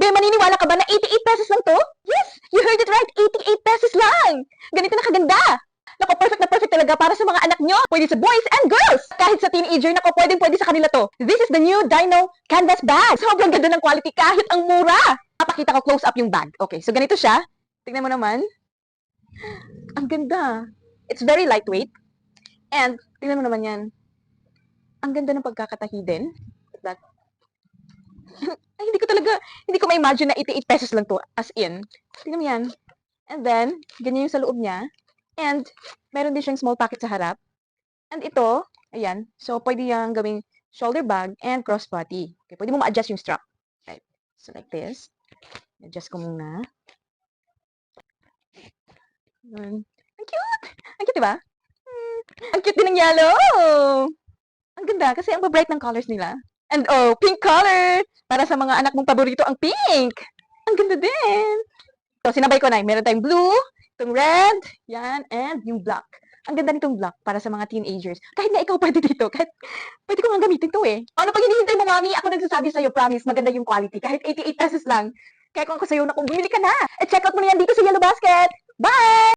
Ngayon, maniniwala ka ba na 88 pesos lang to? Yes! You heard it right! 88 pesos lang! Ganito na kaganda! Nako, perfect na perfect talaga para sa mga anak nyo. Pwede sa boys and girls. Kahit sa teenager, nako, pwede sa kanila to. This is the new Dino Canvas Bag. Sobrang ganda ng quality kahit ang mura. Papakita ko close up yung bag. Okay, so ganito siya. Tignan mo naman. Ang ganda. It's very lightweight. And, tignan mo naman yan. Ang ganda ng pagkakatahi din. That. Ay, hindi ko ma-imagine na 88 pesos lang to. As in. Tignan mo yan. And then, ganyan yung sa loob niya. And, meron din siyang small pocket sa harap. And ito, ayan. So, pwede yung gawing shoulder bag and crossbody. Okay, pwede mo ma-adjust yung strap. Right. So, like this. Adjust ko muna. Ang cute! Ang cute, diba? Ang cute din ng yellow! Ang ganda, kasi ang bright ng colors nila. And oh, pink color! Para sa mga anak mong paborito ang pink! Ang ganda din! So, sinabay ko na. Meron tayong blue, itong red, yan, and yung black. Ang ganda nitong black para sa mga teenagers. Kahit na ikaw pwede dito, kahit pwede ko nga gamitin to eh. Ano pag hinihintay mo, mami? Ako nagsasabi sa'yo, promise, maganda yung quality. Kahit 88 pesos lang. Kaya kung ako sa'yo na kung bumili ka na. At check out mo na yan dito sa Yellow Basket. Bye!